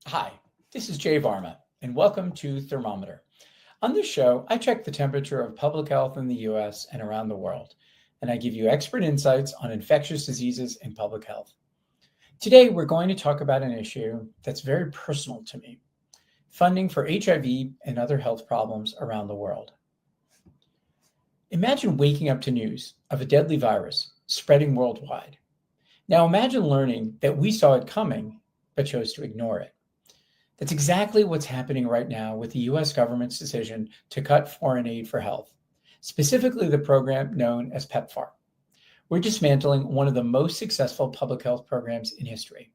Hi, this is Jay Varma, and welcome to Thermometer. On this show, I check the temperature of public health in the US and around the world, and I give you expert insights on infectious diseases and public health. Today, we're going to talk about an issue that's very personal to me: funding for HIV and other health problems around the world. Imagine waking up to news of a deadly virus spreading worldwide. Now imagine learning that we saw it coming, but chose to ignore it. That's exactly what's happening right now with the US government's decision to cut foreign aid for health, specifically the program known as PEPFAR. We're dismantling one of the most successful public health programs in history.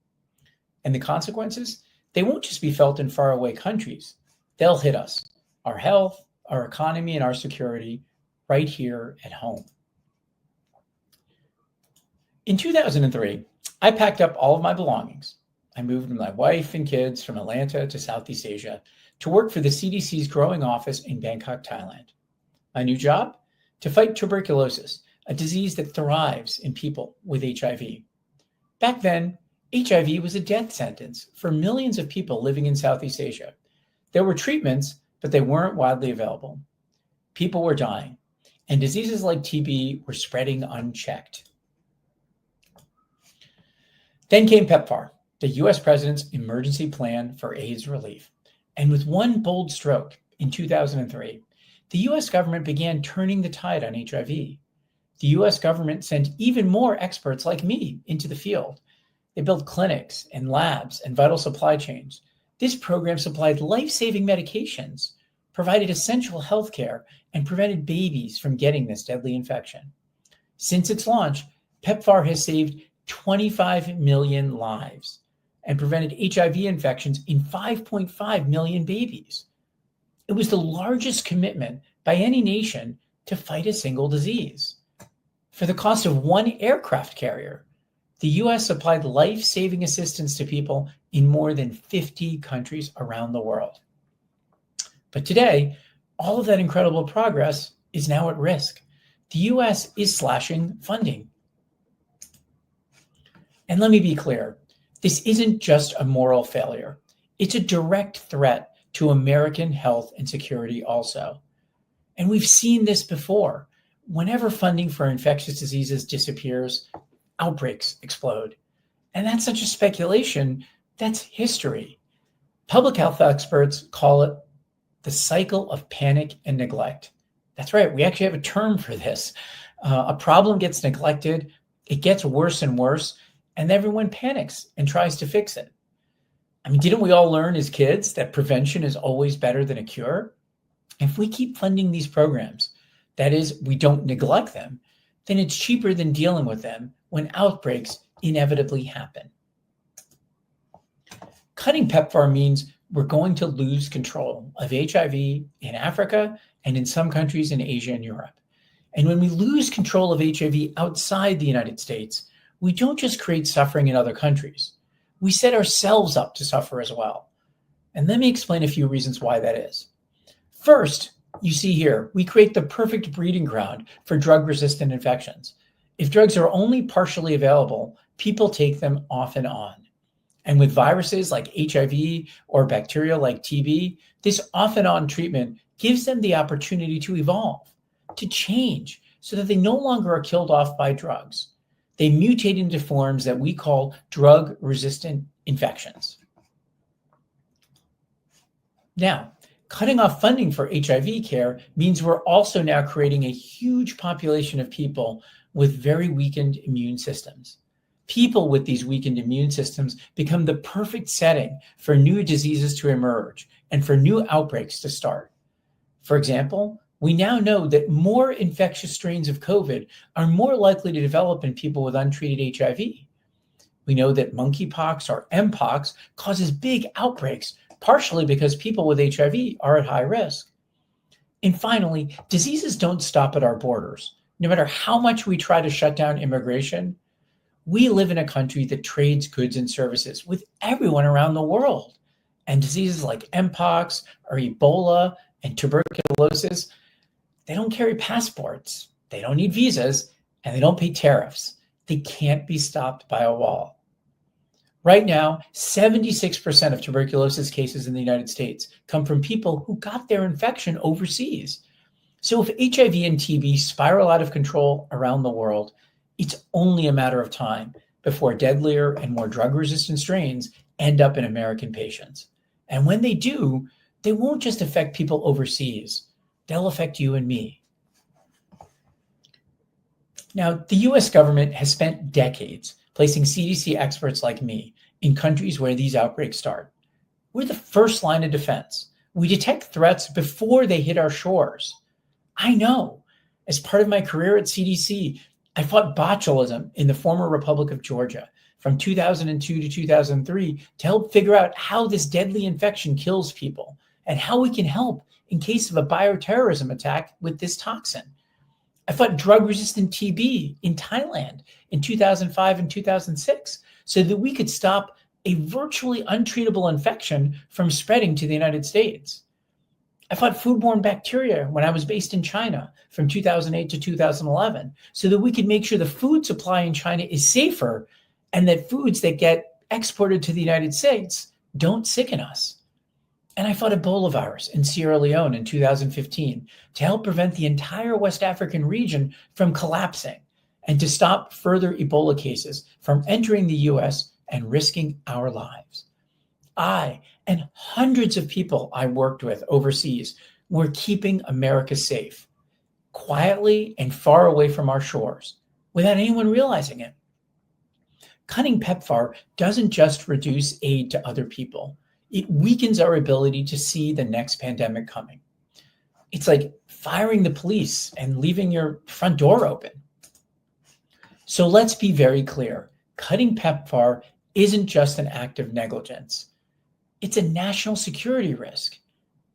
And the consequences? They won't just be felt in faraway countries. They'll hit us, our health, our economy, and our security right here at home. In 2003, I packed up all of my belongings. I moved with my wife and kids from Atlanta to Southeast Asia to work for the CDC's growing office in Bangkok, Thailand. My new job? To fight tuberculosis, a disease that thrives in people with HIV. Back then, HIV was a death sentence for millions of people living in Southeast Asia. There were treatments, but they weren't widely available. People were dying, and diseases like TB were spreading unchecked. Then came PEPFAR, the US President's Emergency Plan for AIDS Relief. And with one bold stroke in 2003, the US government began turning the tide on HIV. The US government sent even more experts like me into the field. They built clinics and labs and vital supply chains. This program supplied life-saving medications, provided essential health care, and prevented babies from getting this deadly infection. Since its launch, PEPFAR has saved 25 million lives and prevented HIV infections in 5.5 million babies. It was the largest commitment by any nation to fight a single disease. For the cost of one aircraft carrier, the US supplied life-saving assistance to people in more than 50 countries around the world. But today, all of that incredible progress is now at risk. The US is slashing funding. And let me be clear, this isn't just a moral failure. It's a direct threat to American health and security also. And we've seen this before. Whenever funding for infectious diseases disappears, outbreaks explode. And that's such a speculation, that's history. Public health experts call it the cycle of panic and neglect. That's right, we actually have a term for this. A problem gets neglected, it gets worse and worse, and everyone panics and tries to fix it. I mean, didn't we all learn as kids that prevention is always better than a cure? If we keep funding these programs, that is, we don't neglect them, then it's cheaper than dealing with them when outbreaks inevitably happen. Cutting PEPFAR means we're going to lose control of HIV in Africa and in some countries in Asia and Europe. And when we lose control of HIV outside the United States, we don't just create suffering in other countries. We set ourselves up to suffer as well. And let me explain a few reasons why that is. First, you see here, we create the perfect breeding ground for drug-resistant infections. If drugs are only partially available, people take them off and on. And with viruses like HIV or bacteria like TB, this off and on treatment gives them the opportunity to evolve, to change, so that they no longer are killed off by drugs. They mutate into forms that we call drug-resistant infections. Now, cutting off funding for HIV care means we're also now creating a huge population of people with very weakened immune systems. People with these weakened immune systems become the perfect setting for new diseases to emerge and for new outbreaks to start. For example, we now know that more infectious strains of COVID are more likely to develop in people with untreated HIV. We know that monkeypox or mpox causes big outbreaks, partially because people with HIV are at high risk. And finally, diseases don't stop at our borders. No matter how much we try to shut down immigration, we live in a country that trades goods and services with everyone around the world. And diseases like mpox or Ebola and tuberculosis, they don't carry passports, they don't need visas, and they don't pay tariffs. They can't be stopped by a wall. Right now, 76% of tuberculosis cases in the United States come from people who got their infection overseas. So if HIV and TB spiral out of control around the world, it's only a matter of time before deadlier and more drug-resistant strains end up in American patients. And when they do, they won't just affect people overseas. They'll affect you and me. Now, the US government has spent decades placing CDC experts like me in countries where these outbreaks start. We're the first line of defense. We detect threats before they hit our shores. I know. As part of my career at CDC, I fought botulism in the former Republic of Georgia from 2002 to 2003 to help figure out how this deadly infection kills people and how we can help in case of a bioterrorism attack with this toxin. I fought drug-resistant TB in Thailand in 2005 and 2006 so that we could stop a virtually untreatable infection from spreading to the United States. I fought foodborne bacteria when I was based in China from 2008 to 2011 so that we could make sure the food supply in China is safer and that foods that get exported to the United States don't sicken us. And I fought Ebola virus in Sierra Leone in 2015 to help prevent the entire West African region from collapsing and to stop further Ebola cases from entering the US and risking our lives. I and hundreds of people I worked with overseas were keeping America safe, quietly and far away from our shores, without anyone realizing it. Cutting PEPFAR doesn't just reduce aid to other people. It weakens our ability to see the next pandemic coming. It's like firing the police and leaving your front door open. So let's be very clear. Cutting PEPFAR isn't just an act of negligence. It's a national security risk.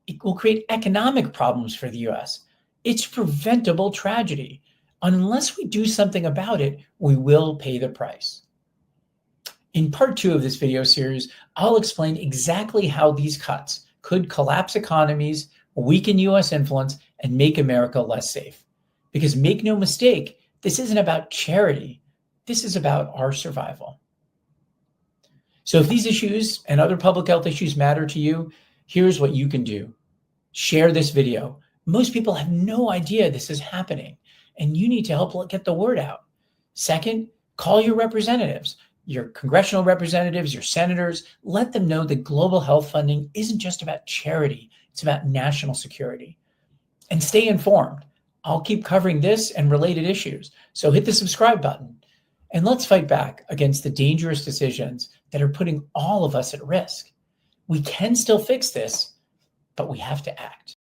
It will create economic problems for the US. It's preventable tragedy. Unless we do something about it, we will pay the price. In part 2 of this video series, I'll explain exactly how these cuts could collapse economies, weaken US influence, and make America less safe. Because make no mistake, this isn't about charity. This is about our survival. So if these issues and other public health issues matter to you, here's what you can do. Share this video. Most people have no idea this is happening, and you need to help get the word out. Second, call your representatives, your congressional representatives, your senators. Let them know that global health funding isn't just about charity, it's about national security. And stay informed. I'll keep covering this and related issues, so hit the subscribe button. And let's fight back against the dangerous decisions that are putting all of us at risk. We can still fix this, but we have to act.